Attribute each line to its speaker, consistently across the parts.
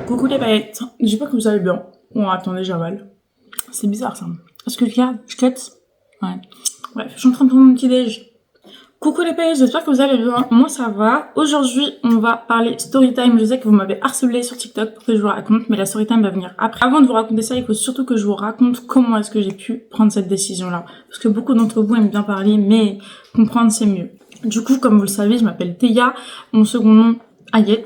Speaker 1: Coucou les paillettes, j'espère que vous allez bien. Bon, attendez, j'avale. C'est bizarre ça. Est-ce que je garde? Je cut? Ouais. Bref, je suis en train de prendre mon petit déj. Coucou les paillettes, j'espère que vous allez bien. Moi ça va. Aujourd'hui, on va parler storytime. Je sais que vous m'avez harcelé sur TikTok pour que je vous raconte, mais la storytime va venir après. Avant de vous raconter ça, il faut surtout que je vous raconte comment est-ce que j'ai pu prendre cette décision-là. Parce que beaucoup d'entre vous aiment bien parler, mais comprendre c'est mieux. Du coup, comme vous le savez, je m'appelle Théa. Mon second nom, Ayet.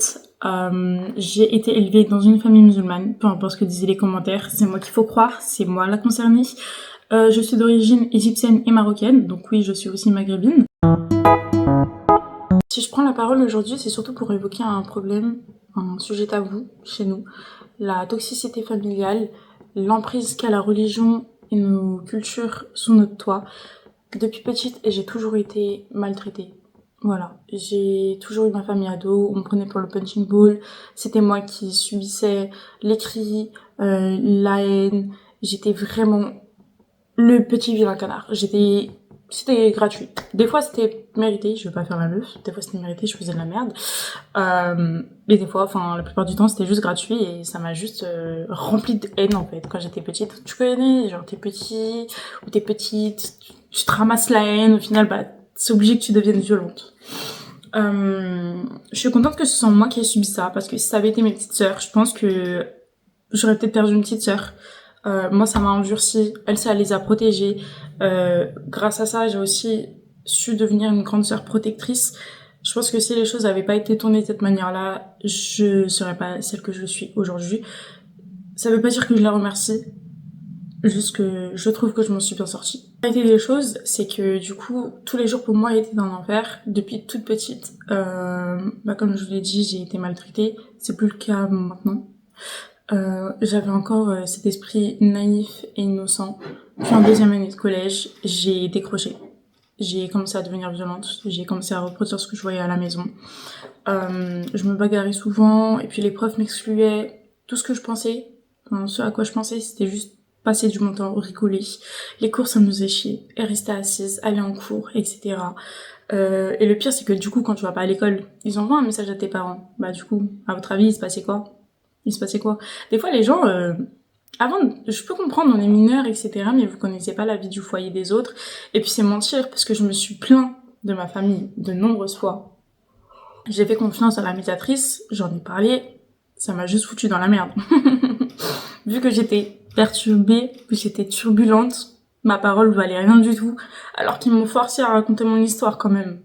Speaker 1: J'ai été élevée dans une famille musulmane, peu importe ce que disaient les commentaires, c'est moi qu'il faut croire, c'est moi la concernée. Je suis d'origine égyptienne et marocaine, donc oui, je suis aussi maghrébine. Si je prends la parole aujourd'hui, c'est surtout pour évoquer un problème, un sujet tabou chez nous, la toxicité familiale, l'emprise qu'a la religion et nos cultures sous notre toit. Depuis petite, j'ai toujours été maltraitée. Voilà, j'ai toujours eu ma famille ado, on me prenait pour le punching ball, c'était moi qui subissais les cris, la haine, j'étais vraiment le petit vilain canard. C'était gratuit. Des fois c'était mérité, je vais pas faire la meuf, des fois c'était mérité, je faisais de la merde. Et des fois, enfin la plupart du temps c'était juste gratuit et ça m'a juste rempli de haine en fait quand j'étais petite. Tu connais, genre t'es petit ou t'es petite, tu te ramasses la haine, au final bah c'est obligé que tu deviennes violente. Je suis contente que ce soit moi qui ai subi ça, parce que si ça avait été mes petites sœurs, je pense que j'aurais peut-être perdu une petite sœur. Moi, ça m'a endurcie. Elle, ça les a protégées. Grâce à ça, j'ai aussi su devenir une grande sœur protectrice. Je pense que si les choses n'avaient pas été tournées de cette manière-là, je serais pas celle que je suis aujourd'hui. Ça veut pas dire que je la remercie, juste que je trouve que je m'en suis bien sortie. La réalité des choses, c'est que du coup, tous les jours pour moi étaient un enfer. Depuis toute petite, comme je vous l'ai dit, j'ai été maltraitée. C'est plus le cas maintenant. J'avais encore cet esprit naïf et innocent. Puis en deuxième année de collège, j'ai décroché. J'ai commencé à devenir violente. J'ai commencé à reproduire ce que je voyais à la maison. Je me bagarrais souvent et puis les profs m'excluaient. Tout ce que je pensais, enfin, ce à quoi je pensais, c'était juste passer du bon temps, rigoler. Les cours, ça me faisait chier. Et rester assise, aller en cours, etc. Et le pire, c'est que du coup, quand tu vas pas à l'école, ils envoient un message à tes parents. Bah du coup, à votre avis, il se passait quoi? Des fois, les gens, avant, je peux comprendre, on est mineurs, etc., mais vous connaissez pas la vie du foyer des autres. Et puis c'est mentir, parce que je me suis plaint de ma famille de nombreuses fois. J'ai fait confiance à la médiatrice, j'en ai parlé, ça m'a juste foutu dans la merde. Vu que j'étais perturbée, que j'étais turbulente, ma parole valait rien du tout, alors qu'ils m'ont forcé à raconter mon histoire quand même.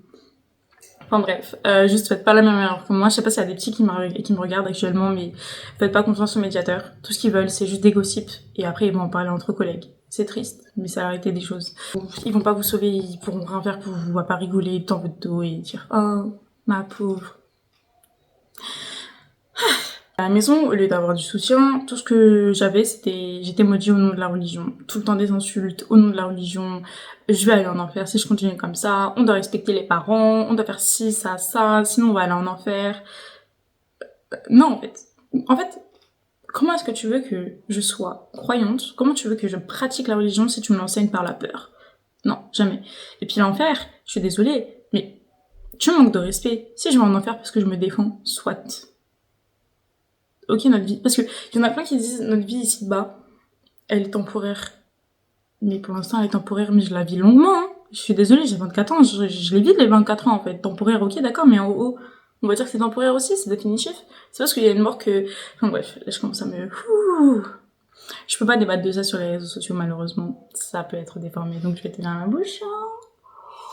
Speaker 1: Enfin bref, juste faites pas la même erreur que moi. Je sais pas s'il y a des petits qui me regardent actuellement, mais faites pas confiance aux médiateurs. Tout ce qu'ils veulent, c'est juste des gossips. Et après, ils vont en parler entre collègues. C'est triste, mais c'est la réalité des choses. Ils vont pas vous sauver, ils pourront rien faire pour vous, à pas rigoler dans votre dos et dire « Oh, ma pauvre ». À la maison, au lieu d'avoir du soutien, tout ce que j'avais, j'étais maudit au nom de la religion. Tout le temps des insultes au nom de la religion. Je vais aller en enfer si je continue comme ça. On doit respecter les parents. On doit faire ci, ça. Sinon, on va aller en enfer. Non, en fait. En fait, comment est-ce que tu veux que je sois croyante? Comment tu veux que je pratique la religion si tu me l'enseignes par la peur? Non, jamais. Et puis l'enfer, je suis désolée, mais tu manques de respect. Si je vais en enfer parce que je me défends, soit. Ok, notre vie. Parce que y en a plein qui disent notre vie ici-bas, elle est temporaire. Mais pour l'instant, elle est temporaire, mais je la vis longuement. Hein. Je suis désolée, j'ai 24 ans, je les vis les 24 ans en fait. Temporaire, ok, d'accord, mais en haut, on va dire que c'est temporaire aussi, c'est définitif. C'est parce qu'il y a une mort que. Enfin bref, là je commence à me. Je peux pas débattre de ça sur les réseaux sociaux, malheureusement. Ça peut être déformé, donc je vais tenir ma bouche.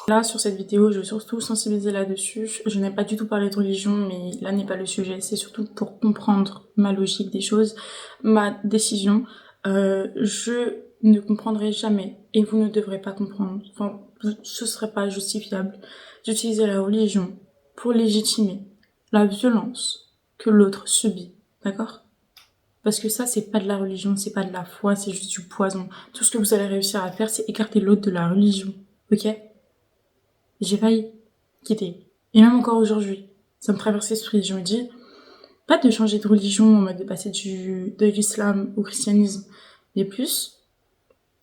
Speaker 1: Là, sur cette vidéo, je veux surtout sensibiliser là-dessus. Je n'ai pas du tout parlé de religion, mais là n'est pas le sujet. C'est surtout pour comprendre ma logique des choses, ma décision. Je ne comprendrai jamais, et vous ne devrez pas comprendre. Enfin, ce serait pas justifiable d'utiliser la religion pour légitimer la violence que l'autre subit. D'accord? Parce que ça, c'est pas de la religion, c'est pas de la foi, c'est juste du poison. Tout ce que vous allez réussir à faire, c'est écarter l'autre de la religion. Ok? J'ai failli quitter. Et même encore aujourd'hui, ça me traverse l'esprit. Je me dis, pas de changer de religion en mode de passer de l'islam au christianisme, mais plus,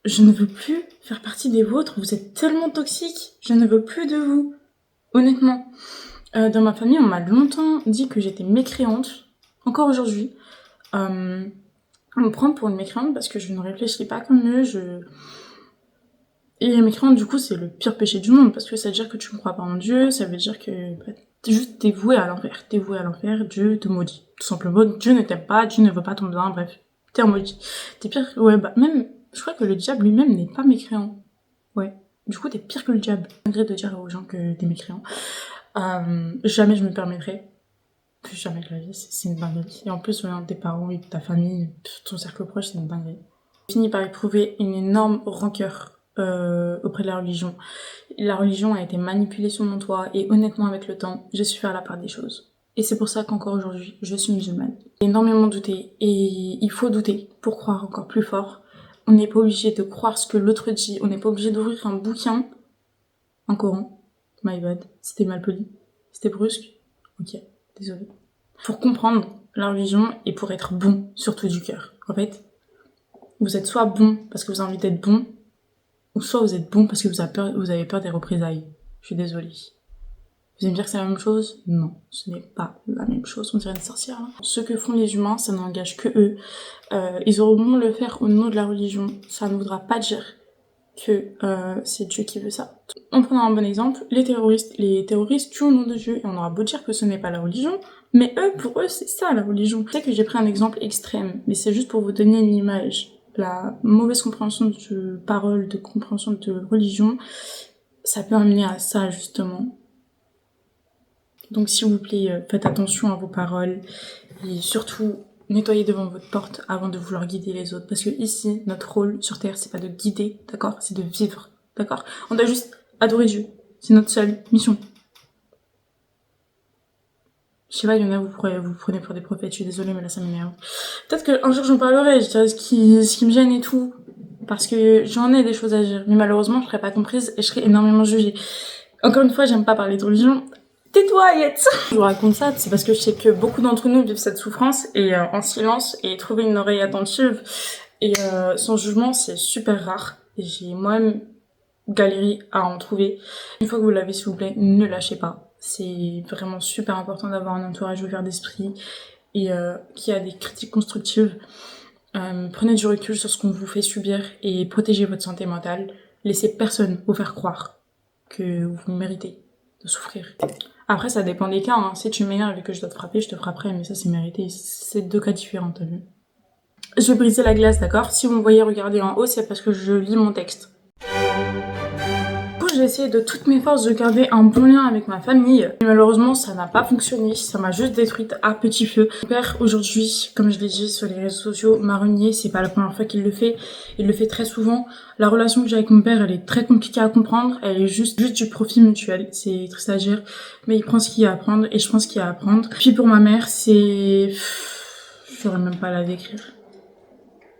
Speaker 1: je ne veux plus faire partie des vôtres. Vous êtes tellement toxiques. Je ne veux plus de vous. Honnêtement. Dans ma famille, on m'a longtemps dit que j'étais mécréante. Encore aujourd'hui. On me prend pour une mécréante parce que je ne réfléchis pas comme eux, Et les mécréantes, du coup, c'est le pire péché du monde, parce que ça veut dire que tu ne crois pas en Dieu, ça veut dire que t'es juste dévoué à l'enfer. T'es voué à l'enfer, Dieu te maudit. Tout simplement, Dieu ne t'aime pas, Dieu ne veut pas ton bien, bref. T'es en maudit. T'es pire, ouais, bah, même, je crois que le diable lui-même n'est pas mécréant. Ouais. Du coup, t'es pire que le diable. Malgré de dire aux gens que t'es mécréant. Jamais je me permettrais. Plus jamais de la vie, c'est une dinguerie. Et en plus, venant de tes parents et de ta famille, ton cercle proche, c'est une dinguerie. J'ai fini par éprouver une énorme rancœur auprès de la religion. La religion a été manipulée sur mon toit et honnêtement avec le temps, j'ai su faire la part des choses. Et c'est pour ça qu'encore aujourd'hui, je suis musulmane. J'ai énormément douté et il faut douter pour croire encore plus fort. On n'est pas obligé de croire ce que l'autre dit, on n'est pas obligé d'ouvrir un bouquin, un Coran. My bad, c'était mal poli, c'était brusque. Ok, désolé. Pour comprendre la religion et pour être bon, surtout du cœur. En fait, vous êtes soit bon parce que vous avez envie d'être bon, ou soit vous êtes bon parce que vous avez peur des représailles. Je suis désolée. Vous allez me dire que c'est la même chose? Non, ce n'est pas la même chose. On dirait une sorcière. Hein. Ce que font les humains, ça n'engage que eux. Ils auront beau le faire au nom de la religion. Ça ne voudra pas dire que c'est Dieu qui veut ça. En prenant un bon exemple, les terroristes tuent au nom de Dieu. Et on aura beau dire que ce n'est pas la religion, mais eux, pour eux, c'est ça la religion. Je sais que j'ai pris un exemple extrême, mais c'est juste pour vous donner une image. La mauvaise compréhension de parole, de compréhension de religion, ça peut amener à ça, justement. Donc, s'il vous plaît, faites attention à vos paroles et surtout, nettoyez devant votre porte avant de vouloir guider les autres. Parce que ici, notre rôle sur Terre, c'est pas de guider, d'accord? C'est de vivre, d'accord? On doit juste adorer Dieu. C'est notre seule mission. Je sais pas, il y en a, vous prenez pour des prophètes, je suis désolée, mais là, ça m'énerve. Peut-être qu'un jour, j'en parlerai, je dirai ce qui me gêne et tout. Parce que j'en ai des choses à dire. Mais malheureusement, je serais pas comprise et je serais énormément jugée. Encore une fois, j'aime pas parler de religion. Tais-toi, Yet! Je vous raconte ça, c'est parce que je sais que beaucoup d'entre nous vivent cette souffrance et en silence et trouver une oreille attentive et sans jugement, c'est super rare. Et j'ai moi-même galéré à en trouver. Une fois que vous l'avez, s'il vous plaît, ne lâchez pas. C'est vraiment super important d'avoir un entourage ouvert d'esprit et qui a des critiques constructives. Prenez du recul sur ce qu'on vous fait subir et protégez votre santé mentale. Laissez personne vous faire croire que vous méritez de souffrir. Après, ça dépend des cas. Hein. Si tu m'énerves et que je dois te frapper, je te frapperai, mais ça, c'est mérité. C'est deux cas différents, t'as vu? Je vais briser la glace, d'accord? Si vous me voyez regarder en haut, c'est parce que je lis mon texte. J'ai essayé de toutes mes forces de garder un bon lien avec ma famille. Mais malheureusement, ça n'a pas fonctionné. Ça m'a juste détruite à petit feu. Mon père, aujourd'hui, comme je l'ai dit sur les réseaux sociaux, m'a renié. C'est pas la première fois qu'il le fait. Il le fait très souvent. La relation que j'ai avec mon père, elle est très compliquée à comprendre. Elle est juste du profit mutuel. C'est triste à dire. Mais il prend ce qu'il y a à prendre et je pense qu'il y a à prendre. Puis pour ma mère, c'est... Je saurais même pas à la décrire.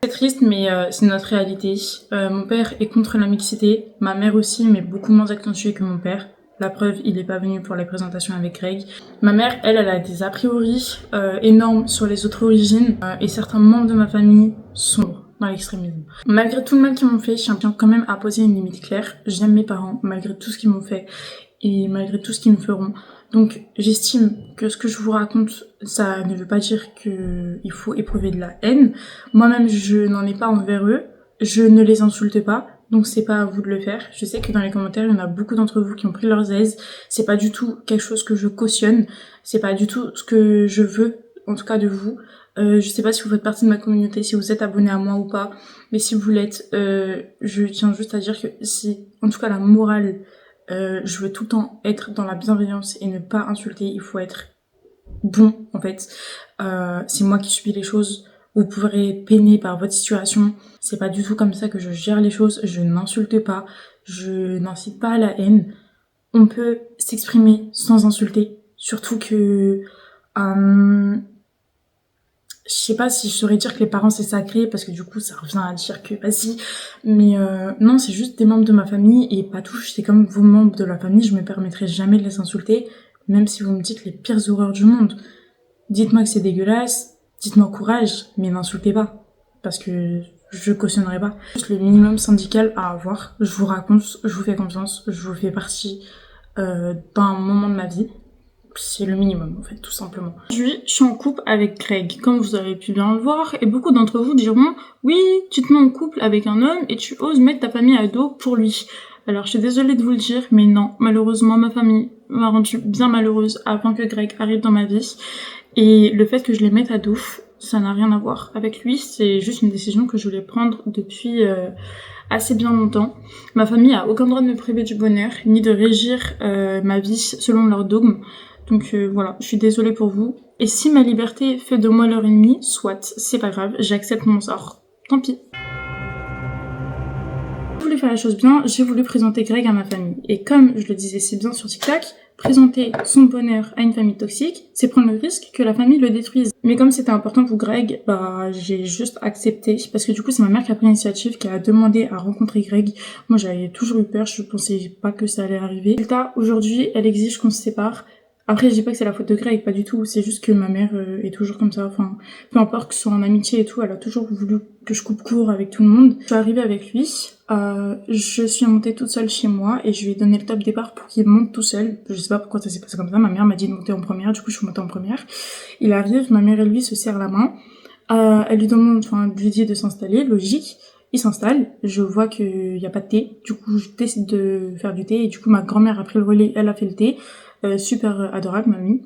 Speaker 1: C'est triste, mais c'est notre réalité. Mon père est contre la mixité, ma mère aussi, mais beaucoup moins accentuée que mon père. La preuve, il est pas venu pour la présentation avec Greg. Ma mère, elle a des a priori énormes sur les autres origines et certains membres de ma famille sont dans l'extrémisme. Malgré tout le mal qu'ils m'ont fait, je tiens quand même à poser une limite claire. J'aime mes parents, malgré tout ce qu'ils m'ont fait et malgré tout ce qu'ils me feront. Donc j'estime que ce que je vous raconte, ça ne veut pas dire qu'il faut éprouver de la haine. Moi-même, je n'en ai pas envers eux. Je ne les insulte pas. Donc c'est pas à vous de le faire. Je sais que dans les commentaires, il y en a beaucoup d'entre vous qui ont pris leurs aises. C'est pas du tout quelque chose que je cautionne. C'est pas du tout ce que je veux, en tout cas de vous. Je sais pas si vous faites partie de ma communauté, si vous êtes abonné à moi ou pas. Mais si vous l'êtes, je tiens juste à dire que si, en tout cas la morale, je veux tout le temps être dans la bienveillance et ne pas insulter. Il faut être bon, en fait. C'est moi qui subis les choses. Vous pourrez peiner par votre situation. C'est pas du tout comme ça que je gère les choses. Je n'insulte pas. Je n'incite pas à la haine. On peut s'exprimer sans insulter. Surtout que... je sais pas si je saurais dire que les parents c'est sacré parce que du coup ça revient à dire que vas-y, mais non, c'est juste des membres de ma famille et pas touche, c'est comme vos membres de la famille, je me permettrai jamais de les insulter, même si vous me dites les pires horreurs du monde. Dites-moi que c'est dégueulasse, dites-moi courage, mais n'insultez pas parce que je cautionnerai pas. Juste le minimum syndical à avoir, je vous raconte, je vous fais confiance, je vous fais partie d'un moment de ma vie. c'est le minimum en fait, tout simplement. Aujourd'hui, je suis en couple avec Greg, comme vous avez pu bien le voir, et beaucoup d'entre vous diront « Oui, tu te mets en couple avec un homme et tu oses mettre ta famille à dos pour lui. » Alors je suis désolée de vous le dire, mais non, malheureusement ma famille m'a rendue bien malheureuse avant que Greg arrive dans ma vie. Et le fait que je les mette à dos, ça n'a rien à voir avec lui, c'est juste une décision que je voulais prendre depuis assez bien longtemps. Ma famille a aucun droit de me priver du bonheur, ni de régir ma vie selon leurs dogmes. Donc voilà, je suis désolée pour vous. Et si ma liberté fait de moi leur ennemi, soit, c'est pas grave, j'accepte mon sort. Tant pis. J'ai voulu faire la chose bien, j'ai voulu présenter Greg à ma famille. Et comme je le disais si bien sur TikTok, présenter son bonheur à une famille toxique, c'est prendre le risque que la famille le détruise. Mais comme c'était important pour Greg, bah j'ai juste accepté, parce que du coup c'est ma mère qui a pris l'initiative, qui a demandé à rencontrer Greg. Moi j'avais toujours eu peur, je pensais pas que ça allait arriver. Résultat, aujourd'hui elle exige qu'on se sépare. Après je dis pas que c'est la faute de Greg, pas du tout, c'est juste que ma mère est toujours comme ça, enfin peu importe que ce soit en amitié et tout, elle a toujours voulu que je coupe court avec tout le monde. Je suis arrivée avec lui, je suis montée toute seule chez moi et je lui ai donné le top départ pour qu'il monte tout seul. Je sais pas pourquoi ça s'est passé comme ça, ma mère m'a dit de monter en première, du coup je suis montée en première. Il arrive, ma mère et lui se serrent la main, elle lui demande, enfin lui dit de s'installer, logique. Il s'installe, je vois qu'il y a pas de thé, du coup je décide de faire du thé et du coup ma grand-mère a pris le relais, elle a fait le thé. Super adorable, mamie,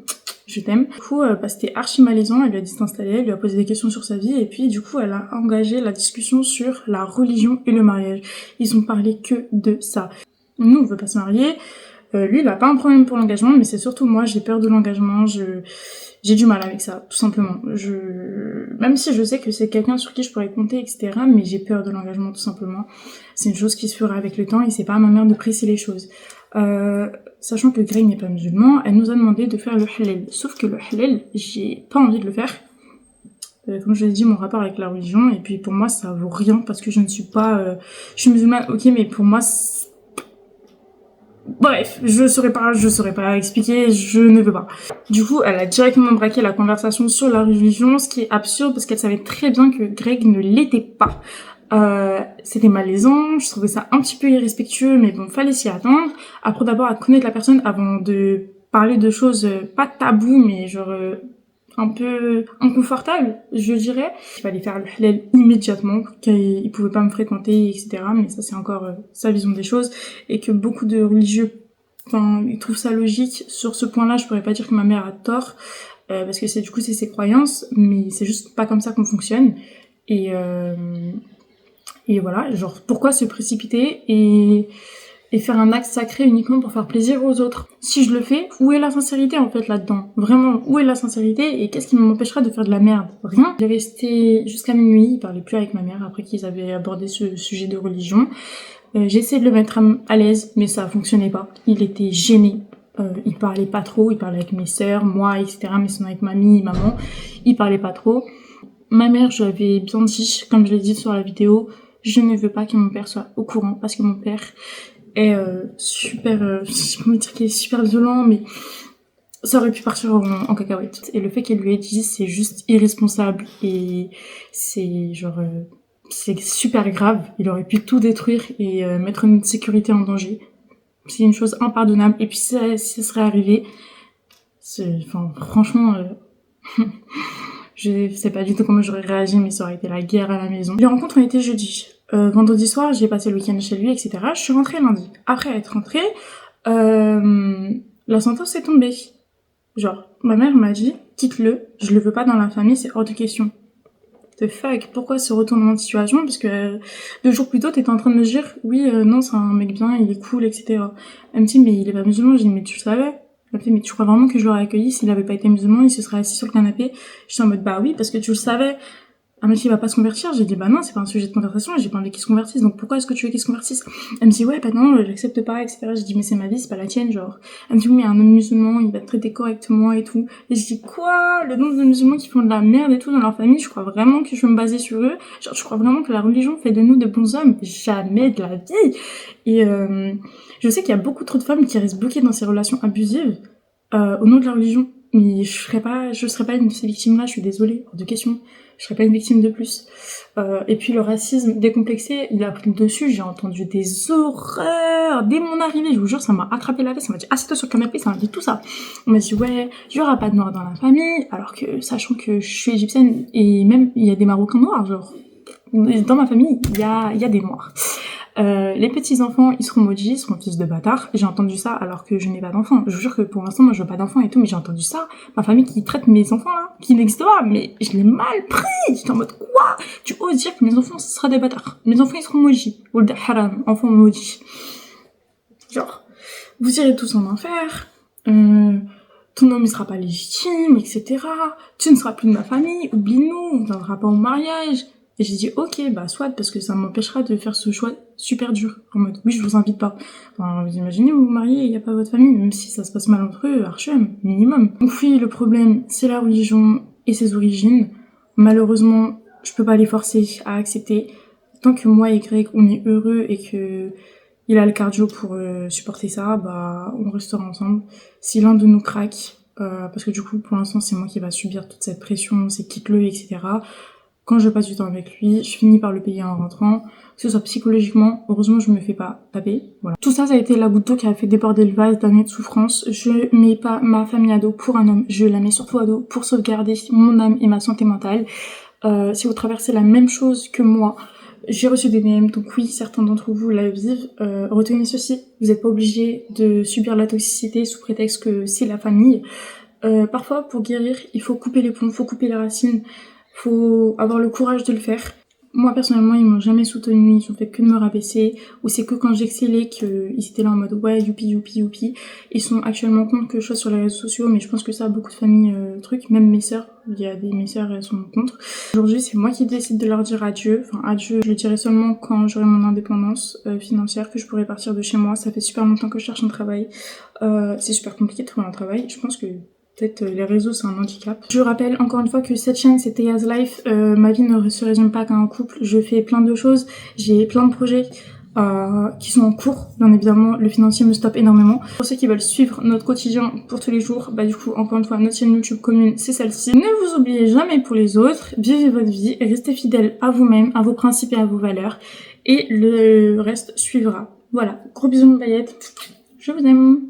Speaker 1: je t'aime. Du coup, c'était archi malaisant, elle lui a dit de s'installer, elle lui a posé des questions sur sa vie, et puis du coup, elle a engagé la discussion sur la religion et le mariage. Ils ont parlé que de ça. Nous, on veut pas se marier, lui, il a pas un problème pour l'engagement, mais c'est surtout moi, j'ai peur de l'engagement, j'ai du mal avec ça, tout simplement. Même si je sais que c'est quelqu'un sur qui je pourrais compter, etc., mais j'ai peur de l'engagement, tout simplement. C'est une chose qui se fera avec le temps, et c'est pas à ma mère de presser les choses. Sachant que Greg n'est pas musulman, elle nous a demandé de faire le halal. Sauf que le halal, j'ai pas envie de le faire. Comme je l'ai dit, mon rapport avec la religion, et puis pour moi ça vaut rien parce que je ne suis pas... je suis musulmane, ok, mais pour moi... Bref, je saurais pas expliquer, je ne veux pas. Du coup, elle a directement braqué la conversation sur la religion, ce qui est absurde parce qu'elle savait très bien que Greg ne l'était pas. C'était malaisant, je trouvais ça un petit peu irrespectueux, mais bon, fallait s'y attendre. Après d'abord à connaître la personne avant de parler de choses pas tabous, mais genre un peu inconfortables, je dirais. Il fallait faire le halal immédiatement, qu'il pouvait pas me fréquenter, etc. Mais ça c'est encore sa vision des choses, et que beaucoup de religieux, enfin, ils trouvent ça logique. Sur ce point-là, je pourrais pas dire que ma mère a tort, parce que du coup c'est ses croyances, mais c'est juste pas comme ça qu'on fonctionne. Et voilà, genre, pourquoi se précipiter et faire un acte sacré uniquement pour faire plaisir aux autres? Si je le fais, où est la sincérité en fait là-dedans? Vraiment, où est la sincérité et qu'est-ce qui m'empêchera de faire de la merde? Rien. Il est resté jusqu'à minuit, il parlait plus avec ma mère après qu'ils avaient abordé ce sujet de religion. J'ai essayé de le mettre à l'aise, mais ça fonctionnait pas. Il était gêné. Il parlait pas trop, il parlait avec mes sœurs, moi, etc., mais sinon avec mamie, maman, il parlait pas trop. Ma mère, je lui avais bien dit, comme je l'ai dit sur la vidéo, je ne veux pas que mon père soit au courant parce que mon père est super, je peux me dire qu'il est super violent, mais ça aurait pu partir en cacahuète. Et le fait qu'elle lui ait dit, c'est juste irresponsable et c'est genre, c'est super grave. Il aurait pu tout détruire et mettre notre sécurité en danger. C'est une chose impardonnable. Et puis si ça serait arrivé, enfin franchement. Je sais pas du tout comment j'aurais réagi, mais ça aurait été la guerre à la maison. Les rencontres ont été jeudi. Vendredi soir, j'ai passé le week-end chez lui, etc. Je suis rentrée lundi. Après être rentrée, la sentence est tombée. Genre, ma mère m'a dit, quitte-le, je le veux pas dans la famille, c'est hors de question. The fuck, pourquoi ce retournement de situation? Parce que 2 jours plus tôt, t'étais en train de me dire, oui, non, c'est un mec bien, il est cool, etc. Elle me dit, mais il est pas musulman. J'ai dit, mais tu le savais? Elle me dit, mais tu crois vraiment que je l'aurais accueilli s'il avait pas été musulman, il se serait assis sur le canapé? Je suis en mode, bah oui, parce que tu le savais. Elle me dit, il va pas se convertir. J'ai dit, bah non, c'est pas un sujet de conversation, j'ai pas envie qu'il se convertisse, donc pourquoi est-ce que tu veux qu'il se convertisse? Elle me dit, ouais, bah non, j'accepte pas, etc. J'ai dit, mais c'est ma vie, c'est pas la tienne, genre. Elle me dit, oui, mais un homme musulman, il va te traiter correctement et tout. Et je dis, quoi? Le nombre de musulmans qui font de la merde et tout dans leur famille, je crois vraiment que je vais me baser sur eux? Genre, je crois vraiment que la religion fait de nous de bons hommes? Jamais de la vie! Et je sais qu'il y a beaucoup trop de femmes qui restent bloquées dans ces relations abusives, au nom de la religion. mais je serais pas une de ces victimes-là, je suis désolée, hors de question. Je serais pas une victime de plus. Et puis le racisme décomplexé, il a pris le dessus, j'ai entendu des horreurs. Dès mon arrivée, je vous jure, ça m'a attrapé la tête, ça m'a dit assieds-toi sur le canapé, ça m'a dit tout ça. On m'a dit ouais, il y aura pas de noirs dans la famille, alors que sachant que je suis égyptienne et même il y a des Marocains noirs, genre dans ma famille, il y a des noirs. Les petits-enfants, ils seront maudits, ils seront fils de bâtards. J'ai entendu ça alors que je n'ai pas d'enfants. Je vous jure que pour l'instant, moi, je veux pas d'enfants et tout, mais j'ai entendu ça. Ma famille qui traite mes enfants, là, qui n'existent pas, mais je l'ai mal pris. J'étais en mode, quoi? Tu oses dire que mes enfants, ce sera des bâtards. Mes enfants, ils seront maudits. Ould haram, enfants maudits. Genre, vous irez tous en enfer. Ton homme, il sera pas légitime, etc. Tu ne seras plus de ma famille, oublie-nous, on ne viendra pas au mariage. Et j'ai dit, ok, bah, soit, parce que ça m'empêchera de faire ce choix super dur. En mode, oui, je vous invite pas. Enfin, vous imaginez, vous vous mariez, il n'y a pas votre famille, même si ça se passe mal entre eux, archem, minimum. Donc oui, le problème, c'est la religion et ses origines. Malheureusement, je peux pas les forcer à accepter. Tant que moi et Greg, on est heureux et que il a le cardio pour supporter ça, bah, on restera ensemble. Si l'un de nous craque, parce que du coup, pour l'instant, c'est moi qui va subir toute cette pression, c'est quitte-le, etc. Quand je passe du temps avec lui, je finis par le payer en rentrant, que ce soit psychologiquement, heureusement je me fais pas taper, voilà. Tout ça, ça a été la goutte d'eau qui a fait déborder le vase d'années de souffrance. Je mets pas ma famille à dos pour un homme, je la mets surtout à dos pour sauvegarder mon âme et ma santé mentale. Si vous traversez la même chose que moi, j'ai reçu des DM, donc oui, certains d'entre vous la vivent. Retenez ceci, vous n'êtes pas obligé de subir la toxicité sous prétexte que c'est la famille. Parfois, pour guérir, il faut couper les ponts, faut couper les racines. Faut avoir le courage de le faire. Moi, personnellement, ils m'ont jamais soutenu, ils ont fait que de me rabaisser, ou c'est que quand j'excellais qu'ils étaient là en mode ouais, youpi, youpi, youpi. Ils sont actuellement contre que je sois sur les réseaux sociaux, mais je pense que ça, beaucoup de familles, même mes sœurs, mes sœurs, elles sont contre. Aujourd'hui, c'est moi qui décide de leur dire adieu. Enfin, adieu, je le dirai seulement quand j'aurai mon indépendance financière, que je pourrai partir de chez moi. Ça fait super longtemps que je cherche un travail. C'est super compliqué de trouver un travail. Je pense que peut-être les réseaux, c'est un handicap. Je rappelle encore une fois que cette chaîne, c'est Taya's Life. Ma vie ne se résume pas qu'à un couple. Je fais plein de choses. J'ai plein de projets qui sont en cours. Bien évidemment, le financier me stoppe énormément. Pour ceux qui veulent suivre notre quotidien pour tous les jours, bah du coup, encore une fois, notre chaîne YouTube commune, c'est celle-ci. Ne vous oubliez jamais pour les autres. Vivez votre vie et restez fidèles à vous-même, à vos principes et à vos valeurs. Et le reste suivra. Voilà. Gros bisous, mes paillettes. Je vous aime.